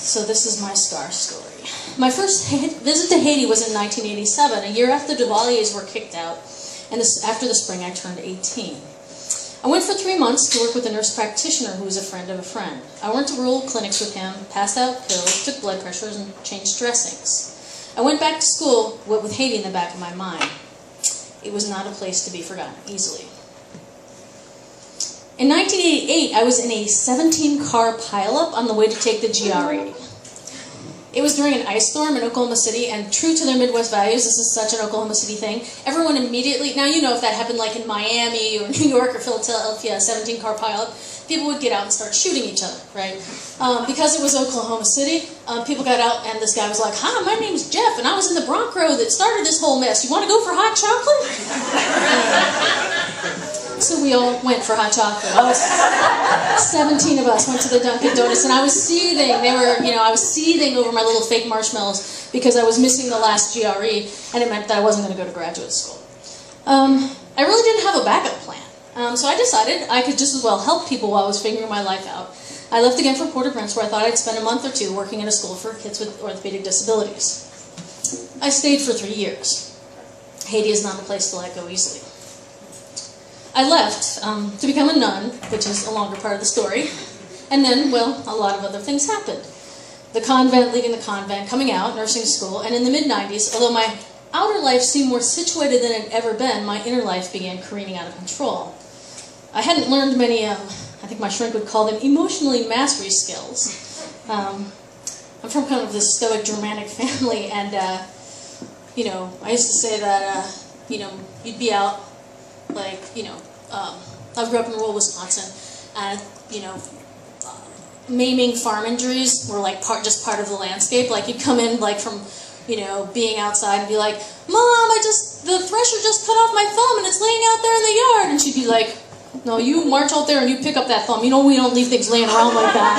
So this is my scar story. My first visit to Haiti was in 1987, a year after the Duvaliers were kicked out, and after the spring I turned 18. I went for 3 months to work with a nurse practitioner who was a friend of a friend. I went to rural clinics with him, passed out pills, took blood pressures, and changed dressings. I went back to school with Haiti in the back of my mind. It was not a place to be forgotten easily. In 1988, I was in a 17-car pileup on the way to take the GRE. It was during an ice storm in Oklahoma City, and true to their Midwest values, this is such an Oklahoma City thing, everyone immediately, now you know if that happened like in Miami or New York or Philadelphia, a 17-car pileup, people would get out and start shooting each other, right? Because it was Oklahoma City, people got out and this guy was like, "Hi, my name's Jeff, and I was in the Bronx Road that started this whole mess. You want to go for hot chocolate?" So we all went for hot chocolate. 17 of us went to the Dunkin' Donuts, and I was seething. I was seething over my little fake marshmallows because I was missing the last GRE, and it meant that I wasn't going to go to graduate school. I really didn't have a backup plan, so I decided I could just as well help people while I was figuring my life out. I left again for Port-au-Prince, where I thought I'd spend a month or two working in a school for kids with orthopedic disabilities. I stayed for 3 years. Haiti is not a place to let go easily. I left to become a nun, which is a longer part of the story, and then, well, a lot of other things happened. The convent, leaving the convent, coming out, nursing school, and in the mid-90s, although my outer life seemed more situated than it had ever been, my inner life began careening out of control. I hadn't learned many, I think my shrink would call them emotionally mastery skills. I'm from kind of this stoic Germanic family, and, I used to say that, you'd be out, like, I grew up in rural Wisconsin, and, maiming farm injuries were like just part of the landscape. Like, you'd come in, like, from, being outside and be like, "Mom, the thresher just cut off my thumb and it's laying out there in the yard." And she'd be like, "No, you march out there and you pick up that thumb. We don't leave things laying around like that."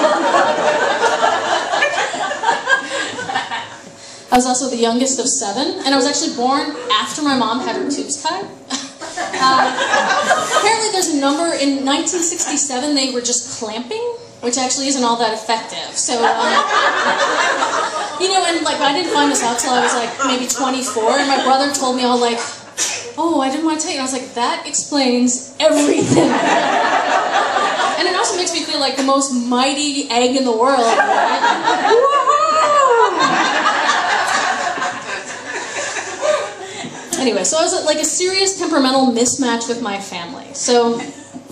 I was also the youngest of 7, and I was actually born after my mom had her tubes tied. Apparently there's a number, in 1967 they were just clamping, which actually isn't all that effective. So, and like I didn't find this out till I was like maybe 24, and my brother told me all like, "Oh, I didn't want to tell you." And I was like, that explains everything. And it also makes me feel like the most mighty egg in the world. Right? Anyway, so I was like a serious temperamental mismatch with my family. So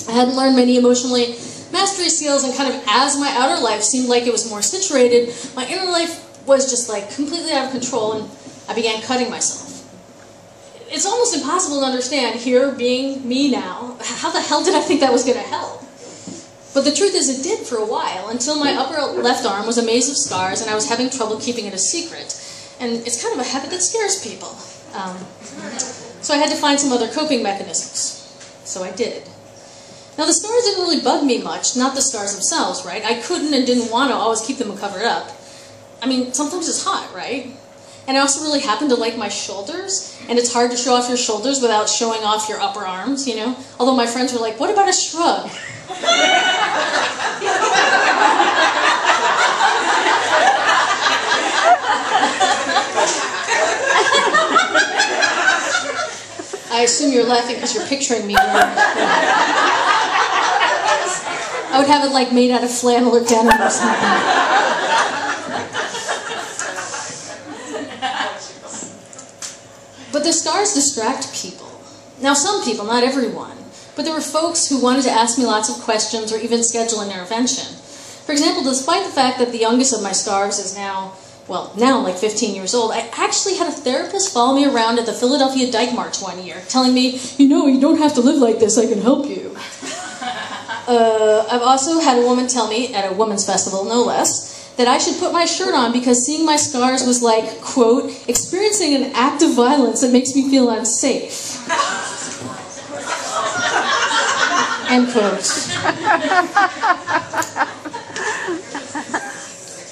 I hadn't learned many emotionally mastery skills, and kind of as my outer life seemed like it was more situated, my inner life was just like completely out of control, and I began cutting myself. It's almost impossible to understand, here being me now, how the hell did I think that was going to help? But the truth is it did for a while, until my upper left arm was a maze of scars and I was having trouble keeping it a secret. And it's kind of a habit that scares people. So I had to find some other coping mechanisms. So I did. Now the scars didn't really bug me much, not the scars themselves, right? I couldn't and didn't want to always keep them covered up. I mean, sometimes it's hot, right? And I also really happen to like my shoulders, and it's hard to show off your shoulders without showing off your upper arms, Although my friends were like, "What about a shrug?" I assume you're laughing because you're picturing me. I would have it like made out of flannel or denim or something. But the scars distract people. Now some people, not everyone, but there were folks who wanted to ask me lots of questions or even schedule an intervention. For example, despite the fact that the youngest of my scars is now like 15 years old, I actually had a therapist follow me around at the Philadelphia Dyke March one year, telling me, "You don't have to live like this, I can help you." I've also had a woman tell me, at a women's festival no less, that I should put my shirt on because seeing my scars was like, quote, "experiencing an act of violence that makes me feel unsafe." End quote.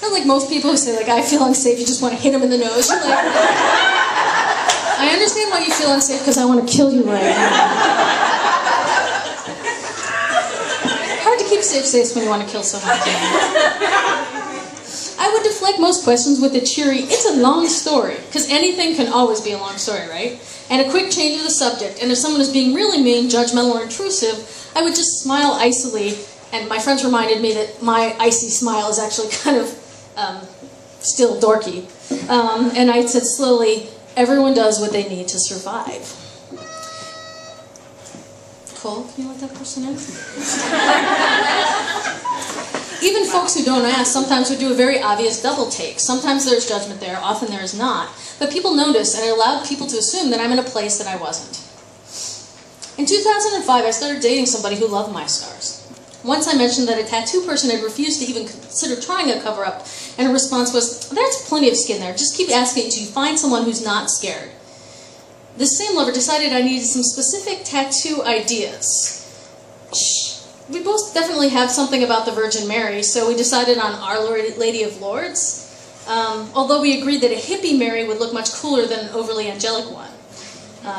Not like most people who say, like, "I feel unsafe," you just want to hit them in the nose. You're like, I understand why you feel unsafe, because I want to kill you right now. Hard to keep safe space when you want to kill someone. I would deflect most questions with a cheery, "It's a long story," because anything can always be a long story, right? And a quick change of the subject. And if someone is being really mean, judgmental, or intrusive, I would just smile icily. And my friends reminded me that my icy smile is actually kind of still dorky. And I said slowly, "Everyone does what they need to survive." Cole, can you let that person in? Even folks who don't ask sometimes would do a very obvious double take. Sometimes there's judgment there, often there is not. But people notice, and it allowed people to assume that I'm in a place that I wasn't. In 2005, I started dating somebody who loved my scars. Once I mentioned that a tattoo person had refused to even consider trying a cover-up, and her response was, "There's plenty of skin there. Just keep asking until you find someone who's not scared." This same lover decided I needed some specific tattoo ideas. We both definitely have something about the Virgin Mary, so we decided on Our Lady of Lourdes, although we agreed that a hippie Mary would look much cooler than an overly angelic one.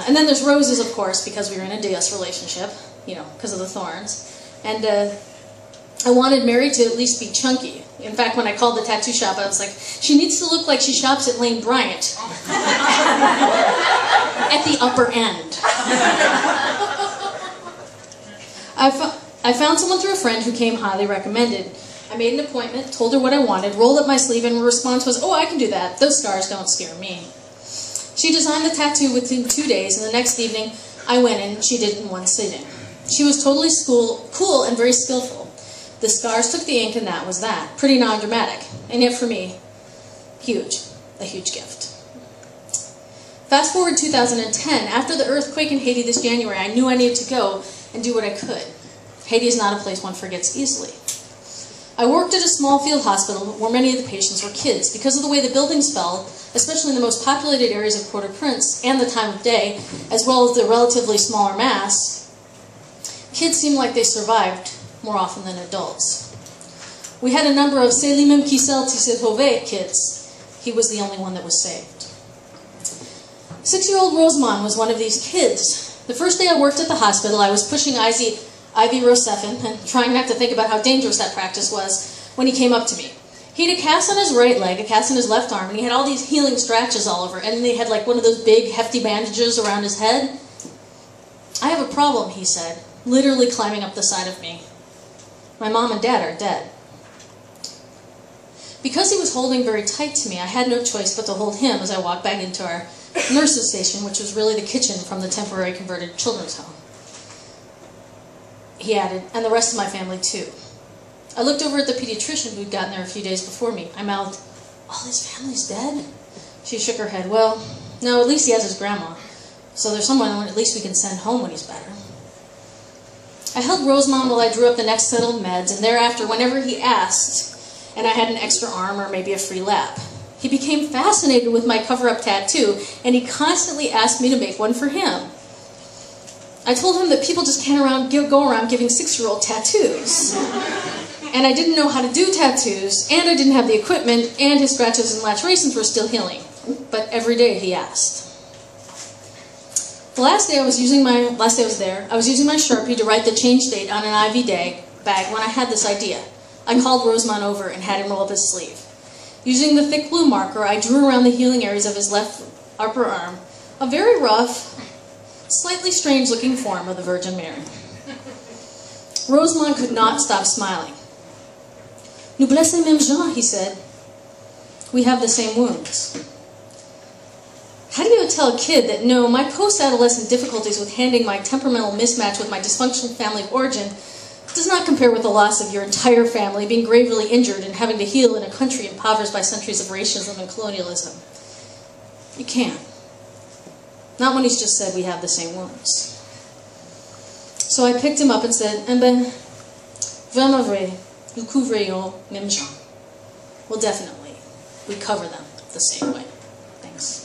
And then there's roses, of course, because we were in a Deus relationship, you know, because of the thorns. And I wanted Mary to at least be chunky. In fact, when I called the tattoo shop, I was like, "She needs to look like she shops at Lane Bryant." At the upper end. I found someone through a friend who came highly recommended. I made an appointment, told her what I wanted, rolled up my sleeve, and her response was, "Oh, I can do that. Those scars don't scare me." She designed the tattoo within 2 days, and the next evening I went in, she did it in one sitting. She was totally cool and very skillful. The scars took the ink, and that was that. Pretty non-dramatic. And yet for me, huge. A huge gift. Fast forward 2010, after the earthquake in Haiti this January, I knew I needed to go and do what I could. Haiti is not a place one forgets easily. I worked at a small field hospital where many of the patients were kids. Because of the way the buildings fell, especially in the most populated areas of Port-au-Prince and the time of day, as well as the relatively smaller mass, kids seemed like they survived more often than adults. We had a number of "C'est lui-même qui s'est sauvé" kids. He was the only one that was saved. 6-year-old Rosamond was one of these kids. The first day I worked at the hospital, I was pushing ibuprofen and trying not to think about how dangerous that practice was when he came up to me. He had a cast on his right leg, a cast on his left arm, and he had all these healing scratches all over, and they had like one of those big, hefty bandages around his head. "I have a problem," he said, literally climbing up the side of me. "My mom and dad are dead." Because he was holding very tight to me, I had no choice but to hold him as I walked back into our nurses' station, which was really the kitchen from the temporary converted children's home. He added, "And the rest of my family too." I looked over at the pediatrician who'd gotten there a few days before me. I mouthed, "All his family's dead?" She shook her head. "Well, no, at least he has his grandma. So there's someone at least we can send home when he's better." I held Rosamond while I drew up the next set of meds, and thereafter, whenever he asked, and I had an extra arm or maybe a free lap, he became fascinated with my cover-up tattoo, and he constantly asked me to make one for him. I told him that people just can't go around giving 6-year-old tattoos. And I didn't know how to do tattoos, and I didn't have the equipment, and his scratches and lacerations were still healing. But every day he asked. The last day I was there, I was using my Sharpie to write the change date on an IV bag when I had this idea. I called Rosamond over and had him roll up his sleeve. Using the thick blue marker, I drew around the healing areas of his left upper arm a very rough, slightly strange-looking form of the Virgin Mary. Rosamond could not stop smiling. "Nous blessons même gens," he said. "We have the same wounds." How do you tell a kid that, no, my post-adolescent difficulties with handling my temperamental mismatch with my dysfunctional family of origin does not compare with the loss of your entire family, being gravely injured and having to heal in a country impoverished by centuries of racism and colonialism? You can't. Not when he's just said we have the same wounds. So I picked him up and said, "Eh ben, vraiment vrai, nous couvrons même gens." Well, definitely, we cover them the same way. Thanks.